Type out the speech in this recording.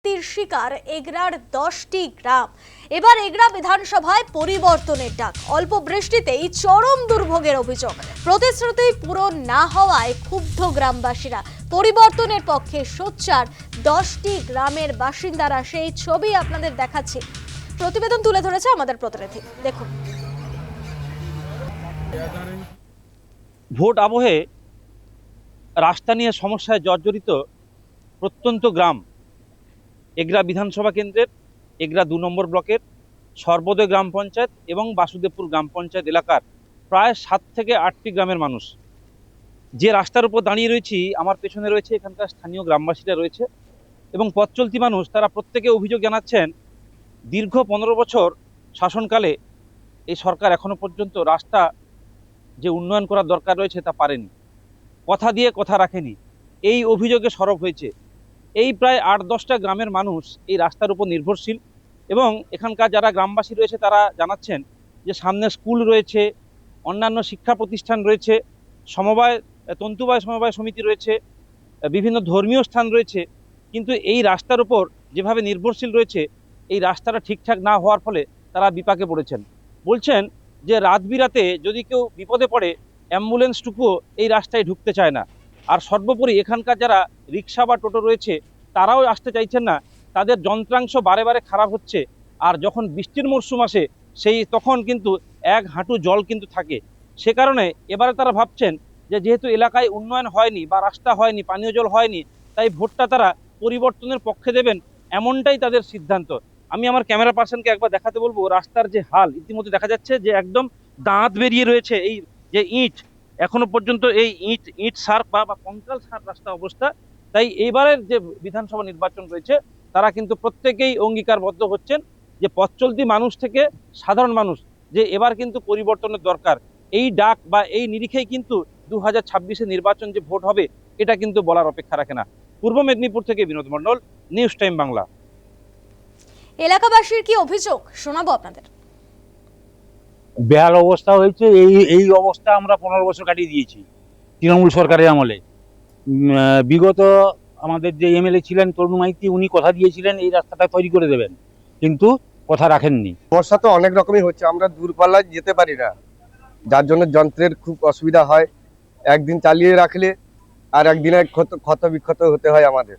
বিপত্তির শিকার এগরার 10টি গ্রাম। এবার এগরা বিধানসভায় পরিবর্তনের ডাক। অল্প বৃষ্টিতেই চরম দুর্ভোগের অভিযোগ। প্রতিশ্রুতি পূরণ না হওয়ায় ক্ষুব্ধ গ্রামবাসীরা। পরিবর্তনের পক্ষে সোচ্চার 10টি গ্রামের বাসিন্দারা। সেই ছবি আপনাদের দেখাচ্ছি। প্রতিবেদন তুলে ধরেছে আমাদের প্রতিনিধি, দেখুন। ভোট আবহে রাস্তা নিয়ে সমস্যায় জর্জরিত প্রত্যন্ত গ্রাম এগরা বিধানসভা কেন্দ্রের এগরা 2 নম্বর ব্লকের সর্বোদয় গ্রাম পঞ্চায়েত এবং বাসুদেবপুর গ্রাম পঞ্চায়েত এলাকার প্রায় 7 থেকে 8টি গ্রামের মানুষ। যে রাস্তার উপর দাঁড়িয়ে রয়েছি, আমার পেছনে রয়েছে এখানকার স্থানীয় গ্রামবাসীরা রয়েছে এবং পথ চলতি মানুষ। তারা প্রত্যেকে অভিযোগ জানাচ্ছেন, দীর্ঘ 15 বছর শাসনকালে এই সরকার এখনো পর্যন্ত রাস্তা যে উন্নয়ন করার দরকার রয়েছে তা পারেনি, কথা দিয়ে কথা রাখেনি। এই অভিযোগে সরব হয়েছে। এই প্রায় 8-10টা গ্রামের মানুষ এই রাস্তার উপর নির্ভরশীল এবং এখানকার যারা গ্রামবাসী রয়েছে তারা জানাচ্ছেন যে সামনে স্কুল রয়েছে, অন্যান্য শিক্ষা প্রতিষ্ঠান রয়েছে, তন্তুবায় সমবায় সমিতি রয়েছে, বিভিন্ন ধর্মীয় স্থান রয়েছে, কিন্তু এই রাস্তার উপর যেভাবে নির্ভরশীল রয়েছে, এই রাস্তাটা ঠিকঠাক না হওয়ার ফলে তারা বিপাকে পড়েছেন। বলছেন যে রাত বিরাতে যদি কেউ বিপদে পড়ে, অ্যাম্বুলেন্সটুকুও এই রাস্তায় ঢুকতে চায় না। আর সর্বোপরি এখানকার যারা রিক্সা বা টোটো রয়েছে তারাও আসতে চাইছেন না, তাদের যন্ত্রাংশ বারে বারে খারাপ হচ্ছে। আর যখন বৃষ্টির মরশুম আসে তখন কিন্তু 1 হাঁটু জল কিন্তু থাকে। সে কারণে এবারে তারা ভাবছেন যে যেহেতু এলাকায় উন্নয়ন হয়নি বা রাস্তা হয়নি, পানীয় জল হয়নি, তাই ভোটটা তারা পরিবর্তনের পক্ষে দেবেন, এমনটাই তাদের সিদ্ধান্ত। আমি আমার ক্যামেরা পার্সনকে একবার দেখাতে বলবো রাস্তার যে হাল। ইতিমধ্যে দেখা যাচ্ছে যে একদম দাঁত বেরিয়ে রয়েছে। এই যে ইট, এখনো পর্যন্ত এই ইট সার বা কঙ্কাল সার রাস্তা অবস্থা। তাই এইবারের যে বিধানসভা নির্বাচন রয়েছে তারা কিন্তু প্রত্যেকেই অঙ্গীকারবদ্ধ হচ্ছেন যে পথ চলতি মানুষ থেকে সাধারণ মানুষ যে এবার কিন্তু পরিবর্তনের দরকার। এই ডাক বা এই নিরিখেই কিন্তু 2026-এ নির্বাচন যে ভোট হবে এটা কিন্তু বলার অপেক্ষা রাখে না। পূর্ব মেদিনীপুর থেকে বিনোদ মণ্ডল, নিউজ টাইম বাংলা। এলাকাবাসীর কি অভিযোগ শোনাবো আপনাদের। বেহাল অবস্থা হয়েছে। এই অবস্থা আমরা 15 বছর কাটিয়ে দিয়েছি তৃণমূল সরকারের আমলে। বিগত আমাদের যে এমএলএ ছিলেন তরুণ মাইতি, উনি কথা দিয়েছিলেন এই রাস্তাটা তৈরি করে দেবেন, কিন্তু কথা রাখেননি। সমস্যা তো অনেক রকমই হচ্ছে, আমরা দূরপাল্লায় যেতে পারি না, যার জন্য যন্ত্রের খুব অসুবিধা হয়। একদিন চালিয়ে রাখলে আর একদিনে ক্ষত বিক্ষত হতে হয় আমাদের।